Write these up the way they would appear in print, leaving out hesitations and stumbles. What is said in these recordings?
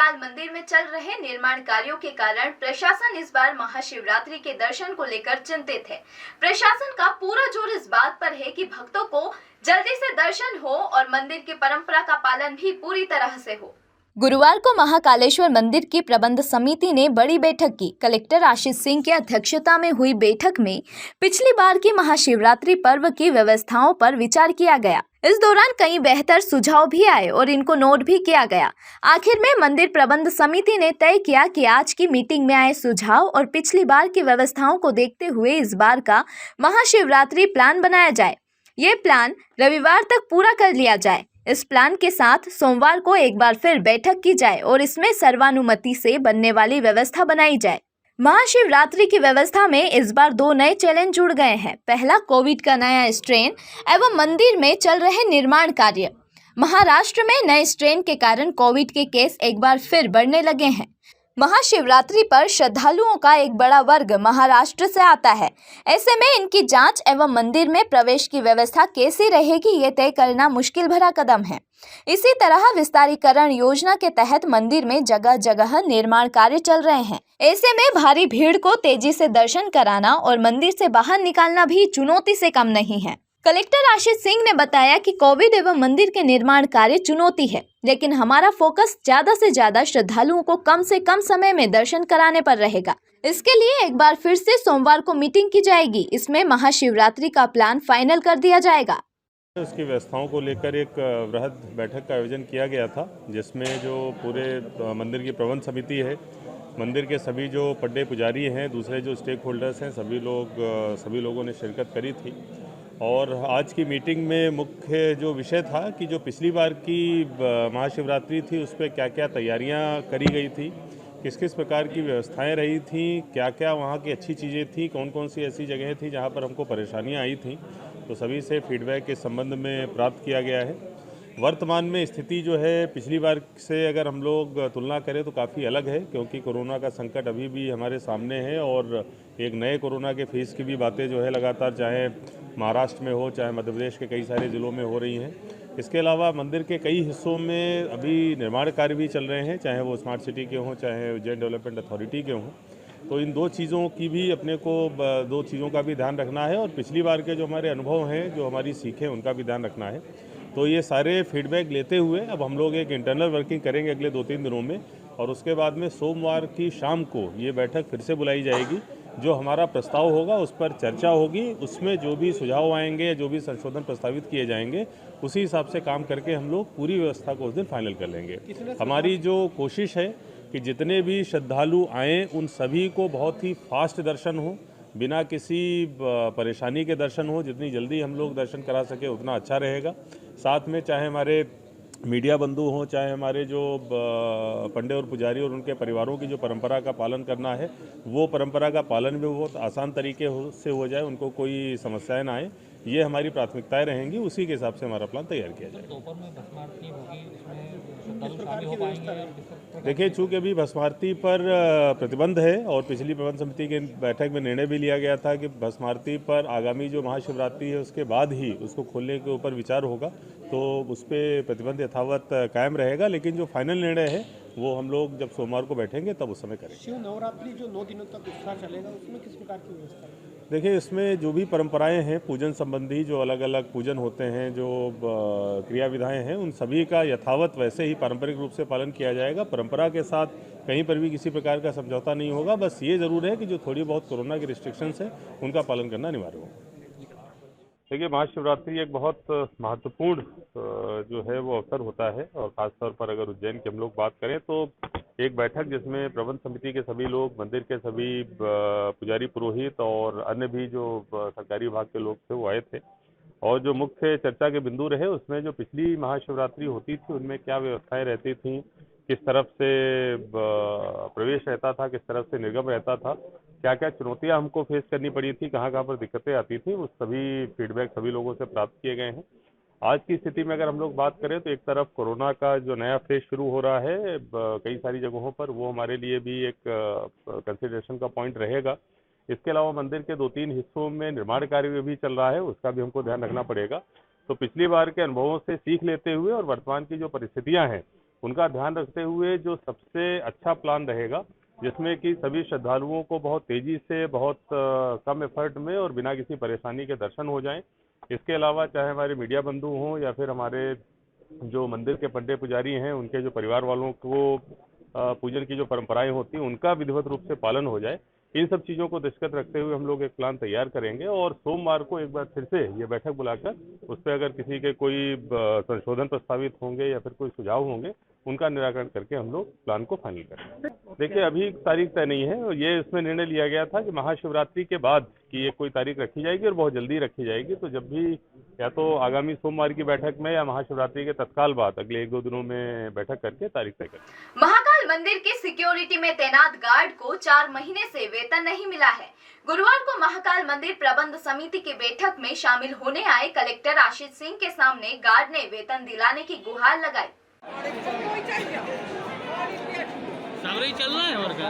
महाकाल मंदिर में चल रहे निर्माण कार्यों के कारण प्रशासन इस बार महाशिवरात्रि के दर्शन को लेकर चिंतित है। प्रशासन का पूरा जोर इस बात पर है कि भक्तों को जल्दी से दर्शन हो और मंदिर की परंपरा का पालन भी पूरी तरह से हो। गुरुवार को महाकालेश्वर मंदिर की प्रबंध समिति ने बड़ी बैठक की। कलेक्टर आशीष सिंह की अध्यक्षता में हुई बैठक में पिछली बार की महाशिवरात्रि पर्व की व्यवस्थाओं पर विचार किया गया। इस दौरान कई बेहतर सुझाव भी आए और इनको नोट भी किया गया। आखिर में मंदिर प्रबंध समिति ने तय किया कि आज की मीटिंग में आए सुझाव और पिछली बार की व्यवस्थाओं को देखते हुए इस बार का महाशिवरात्रि प्लान बनाया जाए। ये प्लान रविवार तक पूरा कर लिया जाए। इस प्लान के साथ सोमवार को एक बार फिर बैठक की जाए और इसमें सर्वानुमति से बनने वाली व्यवस्था बनाई जाए। महाशिवरात्रि की व्यवस्था में इस बार 2 नए चैलेंज जुड़ गए हैं। पहला, कोविड का नया स्ट्रेन एवं मंदिर में चल रहे निर्माण कार्य। महाराष्ट्र में नए स्ट्रेन के कारण कोविड के केस एक बार फिर बढ़ने लगे हैं। महाशिवरात्रि पर श्रद्धालुओं का एक बड़ा वर्ग महाराष्ट्र से आता है। ऐसे में इनकी जांच एवं मंदिर में प्रवेश की व्यवस्था कैसी रहेगी, ये तय करना मुश्किल भरा कदम है। इसी तरह विस्तारीकरण योजना के तहत मंदिर में जगह जगह निर्माण कार्य चल रहे हैं। ऐसे में भारी भीड़ को तेजी से दर्शन कराना और मंदिर से बाहर निकालना भी चुनौती से कम नहीं है। कलेक्टर आशीष सिंह ने बताया कि कोविड एवं मंदिर के निर्माण कार्य चुनौती है, लेकिन हमारा फोकस ज्यादा से ज्यादा श्रद्धालुओं को कम से कम समय में दर्शन कराने पर रहेगा। इसके लिए एक बार फिर से सोमवार को मीटिंग की जाएगी। इसमें महाशिवरात्रि का प्लान फाइनल कर दिया जाएगा। उसकी व्यवस्थाओं को लेकर एक वृहद बैठक का आयोजन किया गया था, जिसमें जो पूरे मंदिर की प्रबंध समिति है, मंदिर के सभी जो पड्डे पुजारी हैं, दूसरे जो स्टेक होल्डर्स हैं, सभी लोगों ने शिरकत करी थी। और आज की मीटिंग में मुख्य जो विषय था कि जो पिछली बार की महाशिवरात्रि थी उस पर क्या क्या तैयारियां करी गई थी, किस किस प्रकार की व्यवस्थाएं रही थी, क्या क्या वहाँ की अच्छी चीज़ें थी, कौन कौन सी ऐसी जगह थी जहाँ पर हमको परेशानियाँ आई थी, तो सभी से फीडबैक के संबंध में प्राप्त किया गया है। वर्तमान में स्थिति जो है पिछली बार से अगर हम लोग तुलना करें तो काफ़ी अलग है, क्योंकि कोरोना का संकट अभी भी हमारे सामने है और एक नए कोरोना के फेज़ की भी बातें जो है लगातार चाहे महाराष्ट्र में हो चाहे मध्य प्रदेश के कई सारे ज़िलों में हो रही हैं। इसके अलावा मंदिर के कई हिस्सों में अभी निर्माण कार्य भी चल रहे हैं, चाहे वो स्मार्ट सिटी के हों चाहे उज्जैन डेवलपमेंट अथॉरिटी के हों। तो इन 2 चीज़ों की भी अपने को 2 चीज़ों का भी ध्यान रखना है और पिछली बार के जो हमारे अनुभव हैं, जो हमारी सीखें, उनका भी ध्यान रखना है। तो ये सारे फीडबैक लेते हुए अब हम लोग एक इंटरनल वर्किंग करेंगे अगले 2-3 दिनों में और उसके बाद में सोमवार की शाम को ये बैठक फिर से बुलाई जाएगी। जो हमारा प्रस्ताव होगा उस पर चर्चा होगी, उसमें जो भी सुझाव आएंगे, जो भी संशोधन प्रस्तावित किए जाएंगे, उसी हिसाब से काम करके हम लोग पूरी व्यवस्था को उस दिन फाइनल कर लेंगे। हमारी जो कोशिश है कि जितने भी श्रद्धालु आएँ उन सभी को बहुत ही फास्ट दर्शन हो, बिना किसी परेशानी के दर्शन हो। जितनी जल्दी हम लोग दर्शन करा सके उतना अच्छा रहेगा। साथ में चाहे हमारे मीडिया बंधु हों, चाहे हमारे जो पंडे और पुजारी और उनके परिवारों की जो परंपरा का पालन करना है, वो परंपरा का पालन भी बहुत आसान तरीके से हो जाए, उनको कोई समस्याएं ना आए, ये हमारी प्राथमिकताएं रहेंगी। उसी के हिसाब से हमारा प्लान तैयार किया जाएगा। देखिए, चूँकि अभी भस्म आरती पर प्रतिबंध है और पिछली प्रबंध समिति की बैठक में निर्णय भी लिया गया था कि भस्म आरती पर आगामी जो महाशिवरात्रि है उसके बाद ही उसको खोलने के ऊपर विचार होगा, तो उस पर प्रतिबंध यथावत कायम रहेगा। लेकिन जो फाइनल निर्णय है वो हम लोग जब सोमवार को बैठेंगे तब उस समय करेंगे। शिव नवरात्रि जो 9 दिनों तक उत्साह चलेगा, उसमें किस प्रकार की व्यवस्था है? देखिए, इसमें जो भी परंपराएं हैं, पूजन संबंधी जो अलग अलग पूजन होते हैं, जो क्रिया विधाएँ हैं, उन सभी का यथावत वैसे ही पारंपरिक रूप से पालन किया जाएगा। परंपरा के साथ कहीं पर भी किसी प्रकार का समझौता नहीं होगा। बस ये ज़रूर है कि जो थोड़ी बहुत कोरोना की रिस्ट्रिक्शंस है उनका पालन करना अनिवार्य होगा। देखिए, महाशिवरात्रि एक बहुत महत्वपूर्ण जो है वो अवसर होता है और ख़ासतौर पर अगर उज्जैन की हम लोग बात करें तो एक बैठक जिसमें प्रबंध समिति के सभी लोग, मंदिर के सभी पुजारी पुरोहित और अन्य भी जो सरकारी विभाग के लोग थे वो आए थे। और जो मुख्य चर्चा के बिंदु रहे उसमें जो पिछली महाशिवरात्रि होती थी उनमें क्या व्यवस्थाएं रहती थी, किस तरफ से प्रवेश रहता था, किस तरफ से निर्गम रहता था, क्या क्या चुनौतियां हमको फेस करनी पड़ी थी, कहाँ कहाँ पर दिक्कतें आती थी, वो सभी फीडबैक सभी लोगों से प्राप्त किए गए हैं। आज की स्थिति में अगर हम लोग बात करें तो एक तरफ कोरोना का जो नया फेज शुरू हो रहा है कई सारी जगहों पर, वो हमारे लिए भी एक कंसिडरेशन का पॉइंट रहेगा। इसके अलावा मंदिर के 2-3 हिस्सों में निर्माण कार्य भी चल रहा है, उसका भी हमको ध्यान रखना पड़ेगा। तो पिछली बार के अनुभवों से सीख लेते हुए और वर्तमान की जो परिस्थितियां हैं उनका ध्यान रखते हुए जो सबसे अच्छा प्लान रहेगा, जिसमें कि सभी श्रद्धालुओं को बहुत तेजी से, बहुत कम एफर्ट में और बिना किसी परेशानी के दर्शन हो जाएं। इसके अलावा चाहे हमारे मीडिया बंधु हों या फिर हमारे जो मंदिर के पड्डे पुजारी हैं, उनके जो परिवार वालों को पूजन की जो परंपराएं होती हैं, उनका विधिवत रूप से पालन हो जाए। इन सब चीज़ों को दृष्टिगत रखते हुए हम लोग एक प्लान तैयार करेंगे और सोमवार को एक बार फिर से ये बैठक बुलाकर उस पर अगर किसी के कोई संशोधन प्रस्तावित होंगे या फिर कोई सुझाव होंगे, उनका निराकरण करके हम लोग प्लान को फाइनल करेंगे। देखिए, अभी तारीख तय नहीं है और ये इसमें निर्णय लिया गया था कि महाशिवरात्रि के बाद की ये कोई तारीख रखी जाएगी और बहुत जल्दी रखी जाएगी। तो जब भी या तो आगामी सोमवार की बैठक में या महाशिवरात्रि के तत्काल बाद अगले 1-2 दिनों में बैठक करके तारीख तय करेंगे। महाकाल मंदिर के सिक्योरिटी में तैनात गार्ड को 4 महीने से वेतन नहीं मिला है। गुरुवार को महाकाल मंदिर प्रबंध समिति की बैठक में शामिल होने आए कलेक्टर आशीष सिंह के सामने गार्ड ने वेतन दिलाने की गुहार लगाई। सावरी चल रहा है और क्या?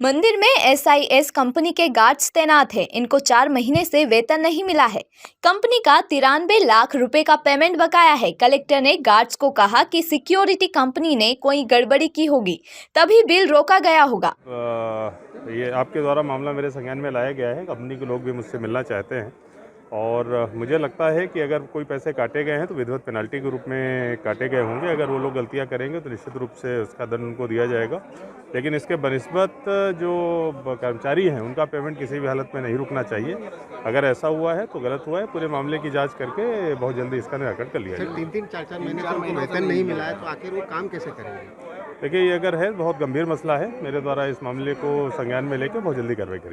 मंदिर में SIS कंपनी के गार्ड्स तैनात हैं। इनको 4 महीने से वेतन नहीं मिला है। कंपनी का 93 लाख रुपए का पेमेंट बकाया है। कलेक्टर ने गार्ड्स को कहा कि सिक्योरिटी कंपनी ने कोई गड़बड़ी की होगी, तभी बिल रोका गया होगा। ये आपके द्वारा मामला मेरे संज्ञान में लाया गया है। कंपनी के लोग भी मुझसे मिलना चाहते हैं और मुझे लगता है कि अगर कोई पैसे काटे गए हैं तो विधिवत पेनल्टी के रूप में काटे गए होंगे। अगर वो लोग गलतियां करेंगे तो निश्चित रूप से उसका दंड उनको दिया जाएगा, लेकिन इसके बनिस्बत जो कर्मचारी हैं उनका पेमेंट किसी भी हालत में नहीं रुकना चाहिए। अगर ऐसा हुआ है तो गलत हुआ है। पूरे मामले की जांच करके बहुत जल्दी इसका निराकरण कर लिया जाएगा। 3-3, 4-4 महीने से उनको वेतन नहीं मिला है, तो आखिर वो काम कैसे करेंगे? देखिए, ये अगर है बहुत गंभीर मसला है। मेरे द्वारा इस मामले को संज्ञान में लेकर बहुत जल्दी कार्रवाई करेंगे।